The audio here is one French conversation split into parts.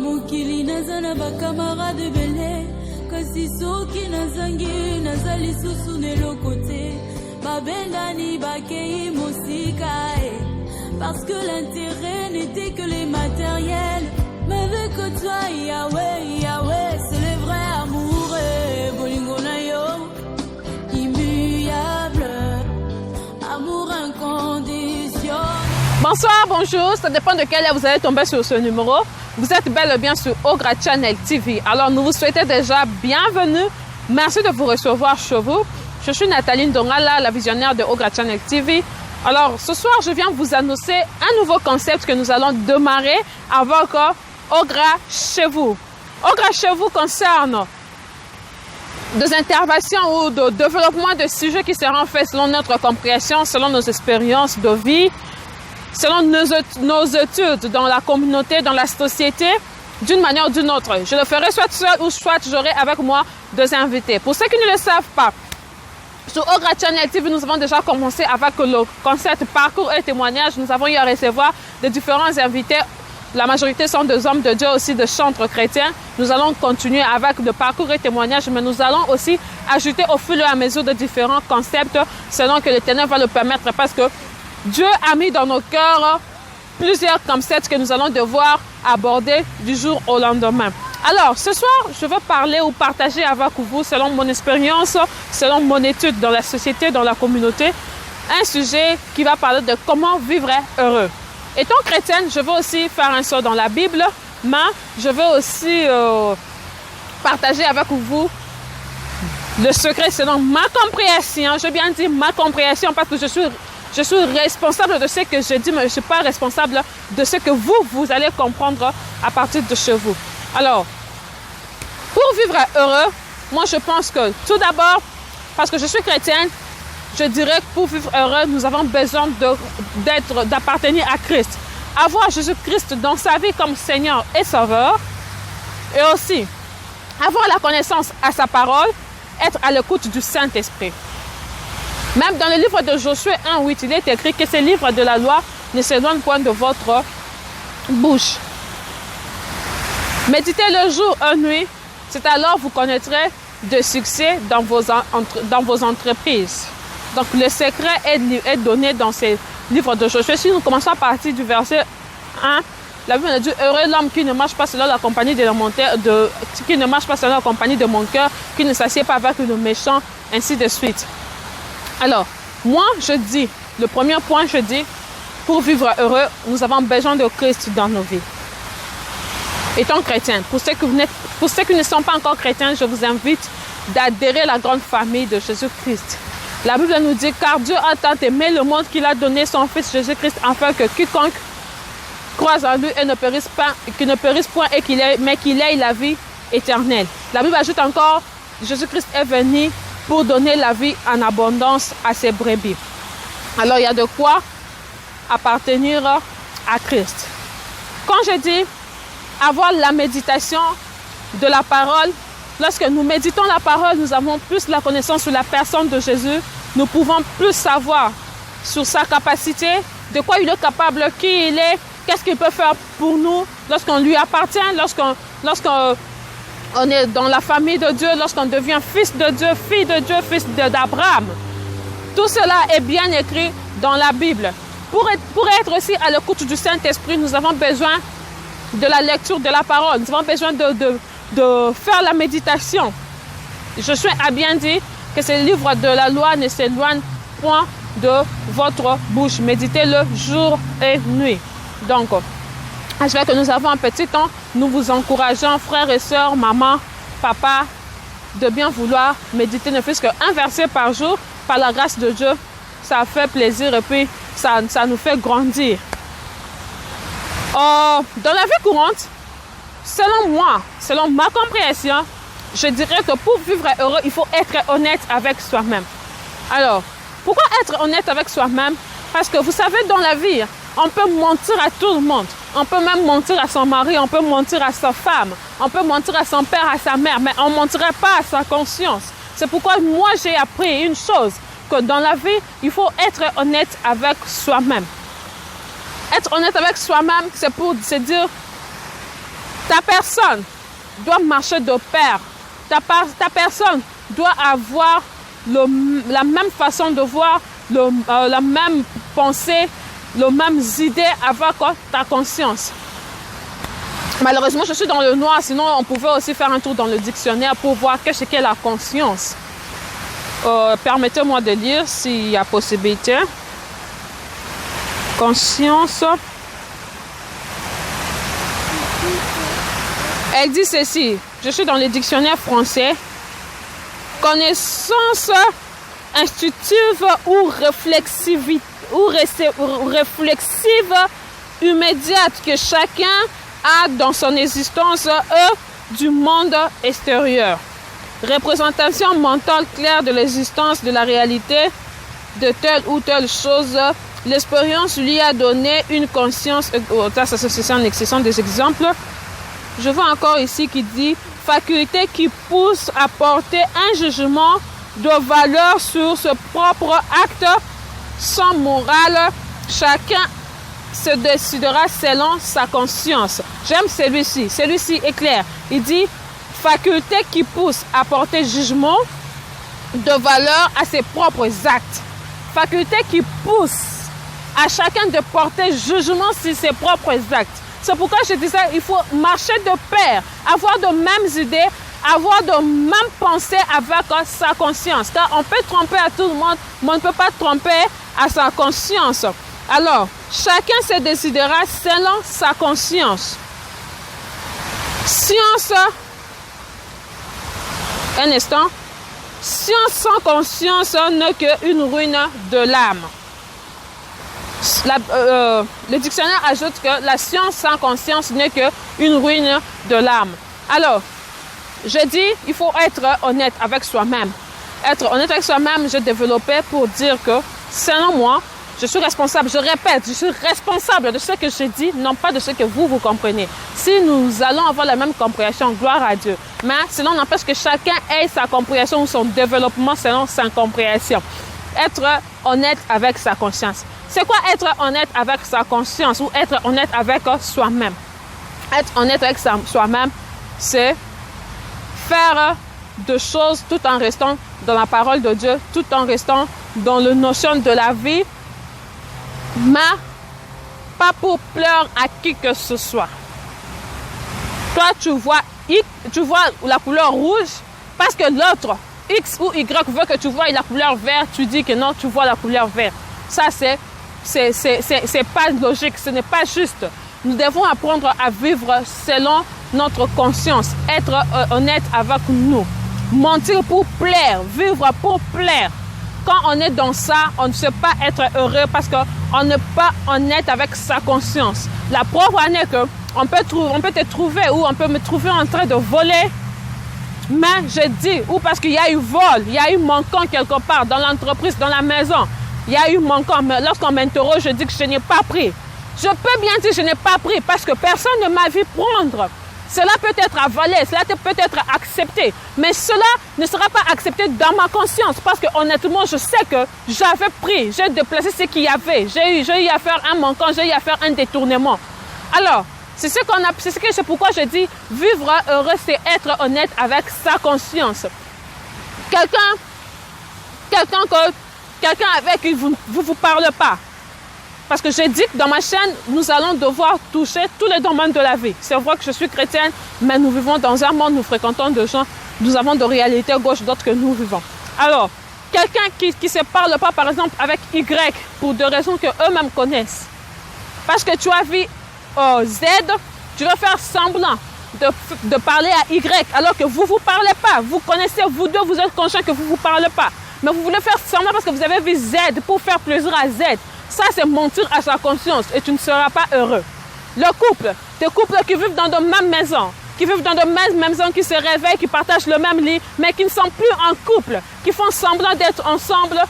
mokili nazana ba camarade belé kasi soki nazangi nazali susu neloko te babengani bakei mosika parce que l'intérêt n'était que les matériels mais avec toi Yahweh Yahweh c'est le vrai amour bolingo na yo immuable amour inconditionnel. Bonsoir, bonjour, ça dépend de quelle heure vous allez tomber sur ce numéro. Vous êtes bel et bien sur Ogra Channel TV. Alors nous vous souhaitons déjà bienvenue. Merci de vous recevoir chez vous. Je suis Nathalie Ndongala, la visionnaire de Ogra Channel TV. Alors ce soir, je viens vous annoncer un nouveau concept que nous allons démarrer avec Ogra chez vous. Ogra chez vous concerne des interventions ou de développement de sujets qui seront faits selon notre compréhension, selon nos expériences de vie, selon nos études dans la communauté, dans la société, d'une manière ou d'une autre. Je le ferai soit seul ou soit j'aurai avec moi deux invités. Pour ceux qui ne le savent pas, sur Ogra Channel TV, nous avons déjà commencé avec le concept parcours et témoignages. Nous avons eu à recevoir de différents invités. La majorité sont des hommes de Dieu, aussi de chantres chrétiens. Nous allons continuer avec le parcours et témoignages, mais nous allons aussi ajouter au fur et à mesure de différents concepts selon que l'Éternel va le permettre, parce que Dieu a mis dans nos cœurs plusieurs concepts que nous allons devoir aborder du jour au lendemain. Alors, ce soir, je veux parler ou partager avec vous, selon mon expérience, selon mon étude dans la société, dans la communauté, un sujet qui va parler de comment vivre heureux. Étant chrétienne, je veux aussi faire un saut dans la Bible, mais je veux aussi partager avec vous le secret selon ma compréhension. Je bien dire ma compréhension parce que je suis responsable de ce que je dis, mais je ne suis pas responsable de ce que vous allez comprendre à partir de chez vous. Alors, pour vivre heureux, moi je pense que tout d'abord, parce que je suis chrétienne, je dirais que pour vivre heureux, nous avons besoin d'appartenir à Christ. Avoir Jésus-Christ dans sa vie comme Seigneur et Sauveur. Et aussi, avoir la connaissance à sa parole, être à l'écoute du Saint-Esprit. Même dans le livre de Josué 1:8, il est écrit que ces livres de la loi ne s'éloignent point de votre bouche. Méditez le jour et nuit, c'est alors que vous connaîtrez de succès dans vos entreprises. Donc le secret est donné dans ces livres de Josué. Si nous commençons à partir du verset 1, la Bible nous dit: heureux l'homme qui ne marche pas selon la compagnie qui ne marche pas selon la compagnie de mon cœur, qui ne s'assied pas avec le méchant, ainsi de suite. Alors, moi je dis, le premier point, je dis, pour vivre heureux, nous avons besoin de Christ dans nos vies. Étant chrétien, pour ceux qui ne sont pas encore chrétiens, je vous invite d'adhérer à la grande famille de Jésus-Christ. La Bible nous dit: car Dieu a tant aimé le monde qu'il a donné son Fils Jésus-Christ, afin que quiconque croise en lui et ne périsse point, mais qu'il ait la vie éternelle. La Bible ajoute encore: Jésus-Christ est venu pour donner la vie en abondance à ses brebis. Alors il y a de quoi appartenir à Christ. Quand je dis avoir la méditation de la parole, lorsque nous méditons la parole, nous avons plus la connaissance sur la personne de Jésus. Nous pouvons plus savoir sur sa capacité, de quoi il est capable, qui il est, qu'est-ce qu'il peut faire pour nous lorsqu'on lui appartient, lorsqu'on est dans la famille de Dieu, lorsqu'on devient fils de Dieu, fille de Dieu, fils d'Abraham. Tout cela est bien écrit dans la Bible. Pour être aussi à l'écoute du Saint-Esprit, nous avons besoin de la lecture de la parole. Nous avons besoin de faire la méditation. Je suis à bien dire que ce livre de la loi ne s'éloigne point de votre bouche. Méditez-le jour et nuit. Donc, à chaque fois que nous avons un petit temps, nous vous encourageons, frères et sœurs, maman, papa, de bien vouloir méditer ne fût-ce qu'un verset par jour. Par la grâce de Dieu, ça fait plaisir et puis ça nous fait grandir. Dans la vie courante, selon moi, selon ma compréhension, je dirais que pour vivre heureux, il faut être honnête avec soi-même. Alors, pourquoi être honnête avec soi-même? Parce que vous savez, dans la vie, on peut mentir à tout le monde. On peut même mentir à son mari, on peut mentir à sa femme, on peut mentir à son père, à sa mère, mais on ne mentirait pas à sa conscience. C'est pourquoi moi, j'ai appris une chose, que dans la vie, il faut être honnête avec soi-même. Être honnête avec soi-même, c'est pour se dire, Ta personne doit marcher de pair. Ta personne doit avoir la même façon de voir, la même pensée, les mêmes idées avec ta conscience. Malheureusement, je suis dans le noir, sinon on pouvait aussi faire un tour dans le dictionnaire pour voir ce qu'est la conscience. Permettez-moi de lire s'il y a possibilité. Conscience. Elle dit ceci, je suis dans le dictionnaire français. Connaissance intuitive ou réflexive immédiate que chacun a dans son existence du monde extérieur. Représentation mentale claire de l'existence de la réalité de telle ou telle chose. L'expérience lui a donné une conscience. Ça c'est en excessant des exemples. Je vois encore ici qui dit faculté qui pousse à porter un jugement de valeur sur ce propre acte sans morale. Chacun se décidera selon sa conscience. J'aime celui-ci. Celui-ci est clair. Il dit faculté qui pousse à porter jugement de valeur à ses propres actes. Faculté qui pousse à chacun de porter jugement sur ses propres actes. C'est pourquoi je disais il faut marcher de pair, avoir de mêmes idées, avoir de mêmes pensées avec sa conscience. Car on peut tromper à tout le monde, mais on ne peut pas tromper à sa conscience. Alors, chacun se décidera selon sa conscience. Science, un instant, science sans conscience n'est qu'une ruine de l'âme. Le dictionnaire ajoute que la science sans conscience n'est qu'une ruine de l'âme. Alors, je dis, il faut être honnête avec soi-même. Être honnête avec soi-même, j'ai développé pour dire que, selon moi, je suis responsable. Je répète, je suis responsable de ce que je dis, non pas de ce que vous comprenez. Si nous allons avoir la même compréhension, gloire à Dieu. Mais sinon, n'empêche que chacun ait sa compréhension ou son développement selon sa compréhension. Être honnête avec sa conscience. C'est quoi être honnête avec sa conscience ou être honnête avec soi-même? Être honnête avec soi-même, c'est faire des choses tout en restant dans la parole de Dieu, tout en restant dans la notion de la vie, mais pas pour plaire à qui que ce soit. Toi, tu vois la couleur rouge parce que l'autre, X ou Y, veut que tu vois la couleur verte, tu dis que non, tu vois la couleur verte. Ça, c'est pas logique, ce n'est pas juste. Nous devons apprendre à vivre selon notre conscience, être honnête avec nous, mentir pour plaire, vivre pour plaire. Quand on est dans ça, on ne sait pas être heureux parce qu'on n'est pas honnête avec sa conscience. La preuve en est qu'on peut te trouver ou on peut me trouver en train de voler, mais je dis, ou parce qu'il y a eu vol, il y a eu manquant quelque part dans l'entreprise, dans la maison. Il y a eu manquant, mais lorsqu'on m'interroge, je dis que je n'ai pas pris. Je peux bien dire que je n'ai pas pris parce que personne ne m'a vu prendre. Cela peut être avalé, cela peut être accepté, mais cela ne sera pas accepté dans ma conscience parce que honnêtement, je sais que j'avais pris, j'ai déplacé ce qu'il y avait, j'ai eu à faire un manquant, j'ai eu à faire un détournement. Alors, c'est pourquoi je dis vivre heureux, c'est être honnête avec sa conscience. Quelqu'un avec qui vous ne parlez pas. Parce que j'ai dit que dans ma chaîne, nous allons devoir toucher tous les domaines de la vie. C'est vrai que je suis chrétienne, mais nous vivons dans un monde, nous fréquentons des gens, nous avons des réalités gauche d'autres que nous vivons. Alors, quelqu'un qui ne se parle pas, par exemple, avec Y, pour des raisons qu'eux-mêmes connaissent. Parce que tu as vu Z, tu vas faire semblant de parler à Y, alors que vous ne vous parlez pas. Vous connaissez, vous deux, vous êtes conscients que vous ne vous parlez pas. Mais vous voulez faire semblant parce que vous avez vu Z pour faire plaisir à Z. Ça, c'est mentir à sa conscience et tu ne seras pas heureux. Le couple, des couples qui vivent dans de mêmes maisons, qui vivent dans de mêmes maisons, qui se réveillent, qui partagent le même lit, mais qui ne sont plus en couple, qui font semblant d'être ensemble,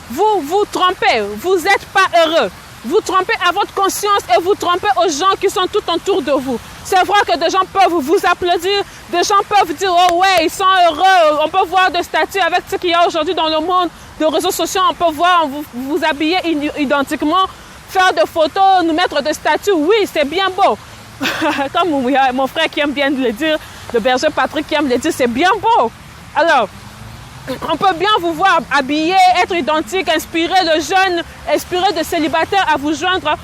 vous vous trompez, vous n'êtes pas heureux. Vous trompez à votre conscience et vous trompez aux gens qui sont tout autour de vous. C'est vrai que des gens peuvent vous applaudir, des gens peuvent dire « Oh ouais, ils sont heureux ». On peut voir des statuts avec ce qu'il y a aujourd'hui dans le monde, des réseaux sociaux, on peut voir vous habiller identiquement, faire des photos, nous mettre des statuts. Oui, c'est bien beau. comme mon frère qui aime bien le dire, le berger Patrick qui aime le dire, c'est bien beau. Alors, on peut bien vous voir habillé, être identique, inspirer le jeune, inspirer de célibataires à vous joindre,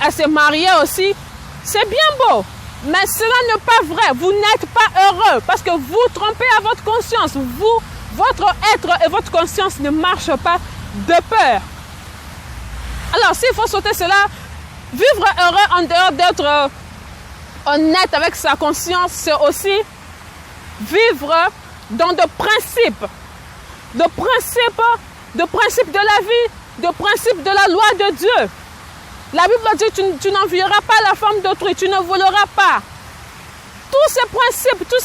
à se marier aussi. C'est bien beau, mais cela n'est pas vrai. Vous n'êtes pas heureux parce que vous trompez à votre conscience. Votre être et votre conscience ne marchent pas de peur. Alors, s'il faut sauter cela, vivre heureux en dehors d'être honnête avec sa conscience, c'est aussi vivre dans des principes. De principes de la vie, de principes de la loi de Dieu. La Bible dit, tu n'envieras pas la femme d'autrui, tu ne voleras pas. Tous ces principes, tous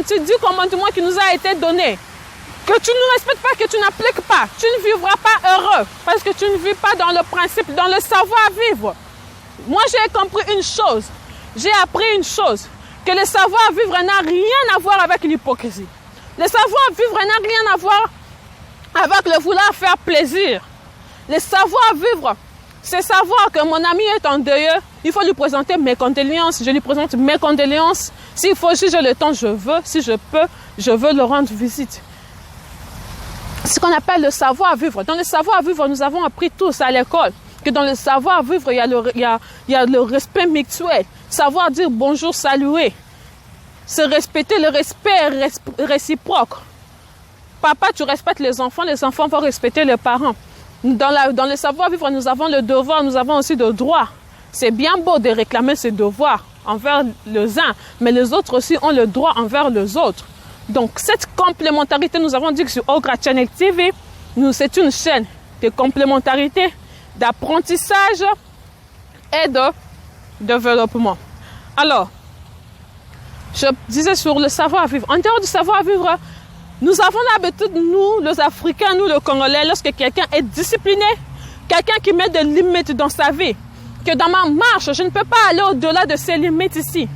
ces 10 commandements qui nous ont été donnés, que tu ne respectes pas, que tu n'appliques pas, tu ne vivras pas heureux parce que tu ne vis pas dans le principe, dans le savoir-vivre. Moi, j'ai compris une chose, j'ai appris une chose, que le savoir-vivre n'a rien à voir avec l'hypocrisie. Le savoir-vivre n'a rien à voir avec le vouloir faire plaisir. Le savoir-vivre, c'est savoir que mon ami est endeuillé, il faut lui présenter mes condoléances, je lui présente mes condoléances. S'il faut, si j'ai le temps, je veux, si je peux, je veux le rendre visite. C'est ce qu'on appelle le savoir-vivre. Dans le savoir-vivre, nous avons appris tous à l'école que dans le savoir-vivre, il y a le respect mutuel. Savoir dire bonjour, saluer. Se respecter, le respect réciproque. Papa, tu respectes les enfants vont respecter les parents. Dans le savoir-vivre, nous avons le devoir, nous avons aussi le droit. C'est bien beau de réclamer ses devoirs envers les uns, mais les autres aussi ont le droit envers les autres. Donc, cette complémentarité, nous avons dit que sur Ogra Channel TV, c'est une chaîne de complémentarité, d'apprentissage et de développement. Alors, je disais sur le savoir-vivre. En dehors du savoir-vivre, nous avons l'habitude, nous, les Africains, nous, les Congolais, lorsque quelqu'un est discipliné, quelqu'un qui met des limites dans sa vie, que dans ma marche, je ne peux pas aller au-delà de ces limites ici.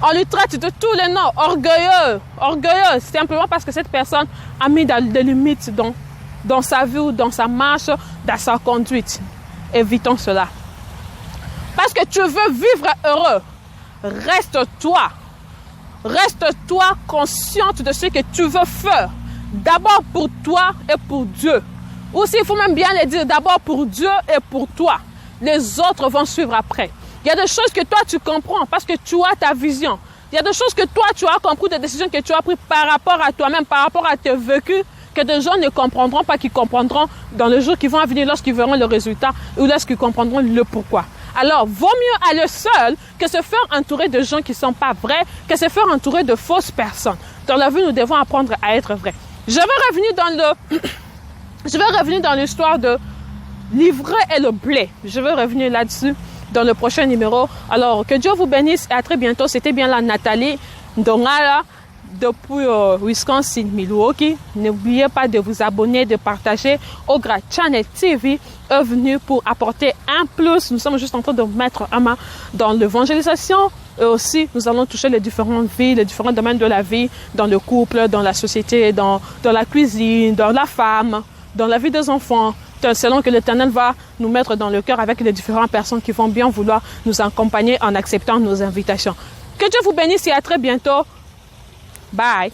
On lui traite de tous les noms, orgueilleux, simplement parce que cette personne a mis des limites dans sa vie ou dans sa marche, dans sa conduite. Évitons cela. Parce que tu veux vivre heureux, reste-toi consciente de ce que tu veux faire. D'abord pour toi et pour Dieu. Ou s'il faut même bien le dire, d'abord pour Dieu et pour toi. Les autres vont suivre après. Il y a des choses que toi tu comprends parce que tu as ta vision. Il y a des choses que toi tu as compris, des décisions que tu as prises par rapport à toi-même, par rapport à tes vécus, que des gens ne comprendront pas, qui comprendront dans les jours qui vont venir lorsqu'ils verront le résultat ou lorsqu'ils comprendront le pourquoi. Alors, vaut mieux aller seul que se faire entourer de gens qui ne sont pas vrais, que se faire entourer de fausses personnes. Dans la vie, nous devons apprendre à être vrais. Je vais revenir dans l'histoire de l'ivraie et le blé. Je vais revenir là-dessus dans le prochain numéro. Alors, que Dieu vous bénisse et à très bientôt. C'était bien là Nathalie Ndongala depuis Wisconsin, Milwaukee. N'oubliez pas de vous abonner, de partager. Ogra Channel TV est venu pour apporter un plus. Nous sommes juste en train de mettre un main dans l'évangélisation. Et aussi, nous allons toucher les différentes vies, les différents domaines de la vie, dans le couple, dans la société, dans la cuisine, dans la femme, dans la vie des enfants. Selon que l'Éternel va nous mettre dans le cœur avec les différentes personnes qui vont bien vouloir nous accompagner en acceptant nos invitations. Que Dieu vous bénisse et à très bientôt. Bye.